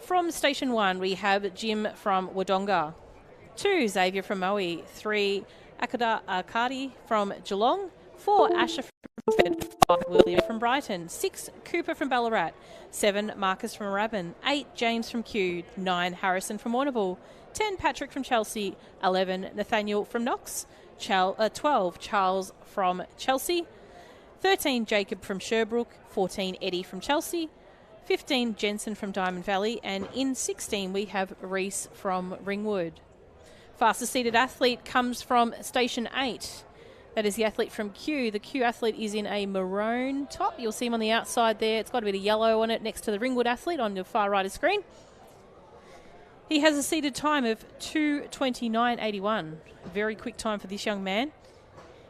From Station 1, we have Jim from Wodonga. 2, Xavier from Maui. 3, Akada Akadi from Geelong. 4, Asher from Fed. 5, William from Brighton. 6, Cooper from Ballarat. 7, Marcus from Moorabbin. 8, James from Kew. 9, Harrison from Warrnambool. 10, Patrick from Chelsea. 11, Nathaniel from Knox. 12, Charles from Chelsea. 13, Jacob from Sherbrooke. 14, Eddie from Chelsea. 15, Jensen from Diamond Valley. And in 16, we have Reese from Ringwood. Fastest seated athlete comes from Station 8. That is the athlete from Kew. The Kew athlete is in a maroon top. You'll see him on the outside there. It's got a bit of yellow on it next to the Ringwood athlete on the far right of screen. He has a seated time of 2:29.81. Very quick time for this young man.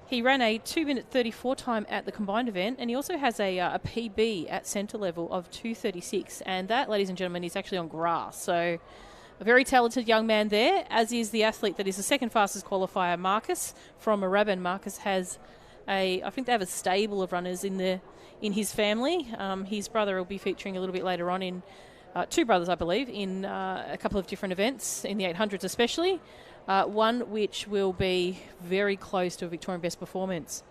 He ran a 2-minute 34 time at the combined event, and he also has a PB at centre level of 2:36. And that, ladies and gentlemen, is actually on grass. So a very talented young man there, as is the athlete that is the second fastest qualifier, Marcus from Moorabbin. Marcus has I think they have a stable of runners in his family. His brother will be featuring a little bit later on in, 2 brothers, I believe, in a couple of different events, in the 800s especially. One which will be very close to a Victorian Best Performance.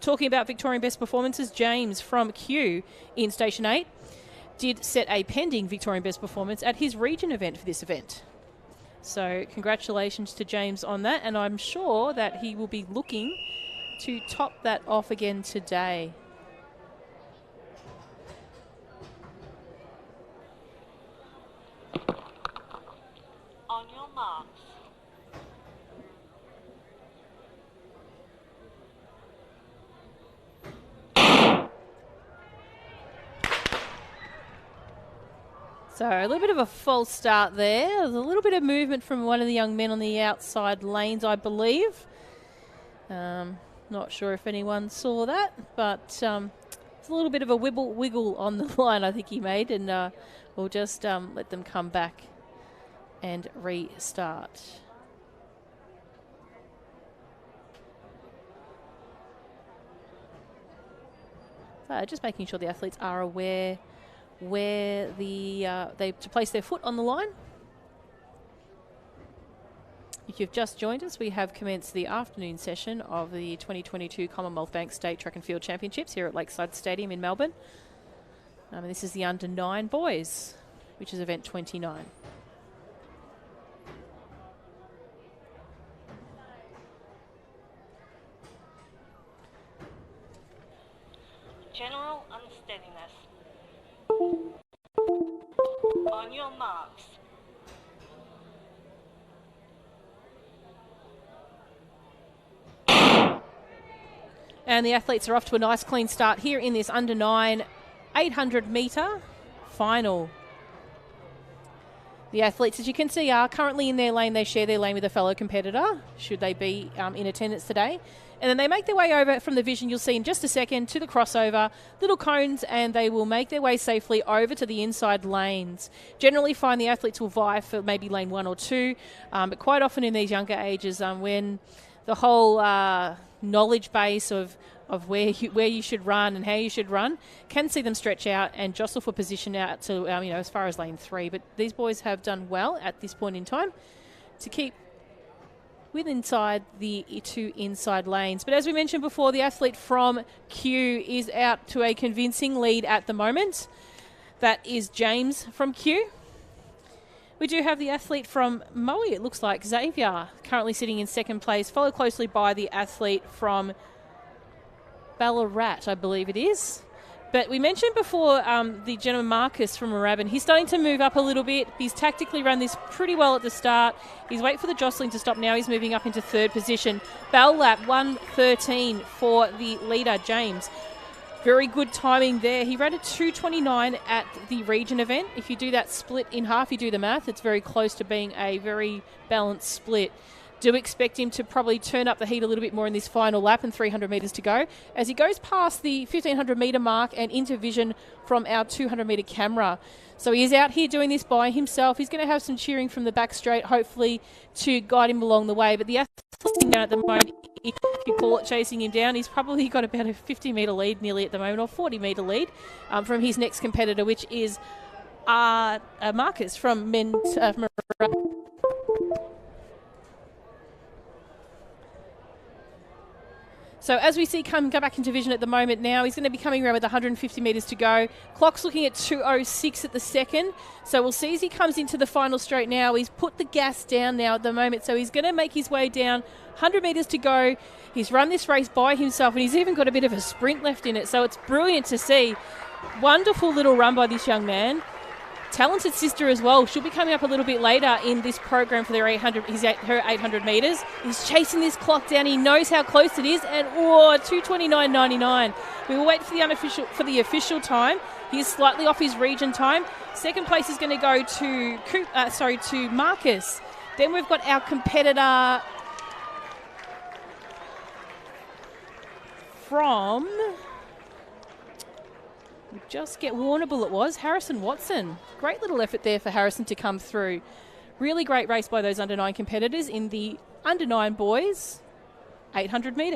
Talking about Victorian Best Performances, James from Kew in Station 8 did set a pending Victorian Best Performance at his region event for this event. So congratulations to James on that, and I'm sure that he will be looking to top that off again today. On your marks. So a little bit of a false start there. There's a little bit of movement from one of the young men on the outside lanes, I believe. Not sure if anyone saw that, but it's a little bit of a wiggle on the line I think he made, and we'll just let them come back and restart. So just making sure the athletes are aware where to place their foot on the line. If you've just joined us, we have commenced the afternoon session of the 2022 Commonwealth Bank State Track and Field Championships here at Lakeside Stadium in Melbourne. And this is the under 9 boys, which is event 29. General unsteadiness. On your marks. And the athletes are off to a nice clean start here in this under 9 800 metre final. The athletes, as you can see, are currently in their lane. They share their lane with a fellow competitor, should they be in attendance today. And then they make their way over from the vision, you'll see in just a second, to the crossover, little cones, and they will make their way safely over to the inside lanes. Generally find the athletes will vie for maybe lane 1 or 2, but quite often in these younger ages, when the whole knowledge base of where you should run and how you should run can see them stretch out and jostle for position out to as far as lane 3. But these boys have done well at this point in time to keep with inside the 2 inside lanes. But as we mentioned before, the athlete from Kew is out to a convincing lead at the moment. That is James from Kew. We do have the athlete from Maui, it looks like, Xavier, currently sitting in second place, followed closely by the athlete from Ballarat, I believe it is. But we mentioned before the gentleman Marcus from Moorabbin. He's starting to move up a little bit. He's tactically run this pretty well at the start. He's waiting for the jostling to stop now. He's moving up into third position. Bell lap 1:13 for the leader, James. Very good timing there. He ran a 2:29 at the region event. If you do that split in half, you do the math, it's very close to being a very balanced split. Do expect him to probably turn up the heat a little bit more in this final lap and 300 metres to go as he goes past the 1,500 metre mark and into vision from our 200 metre camera. So he is out here doing this by himself. He's going to have some cheering from the back straight, hopefully, to guide him along the way. But the athlete down at the moment, if you call it chasing him down, he's probably got about a 50 metre lead nearly at the moment, or 40 metre lead from his next competitor, which is Marcus from So as we see go back into vision at the moment now, he's going to be coming around with 150 metres to go. Clock's looking at 2:06 at the second. So we'll see as he comes into the final straight now. He's put the gas down now at the moment. So he's going to make his way down. 100 metres to go. He's run this race by himself and he's even got a bit of a sprint left in it. So it's brilliant to see. Wonderful little run by this young man. Talented sister as well. She'll be coming up a little bit later in this program for her 800 metres. He's chasing this clock down. He knows how close it is, and 2:29.99. We will wait for the official time. He's slightly off his region time. Second place is going to go to Marcus. Then we've got our competitor from. Just get Warrnambool it was, Harrison Watson. Great little effort there for Harrison to come through. Really great race by those under 9 competitors in the under 9 boys 800 metres.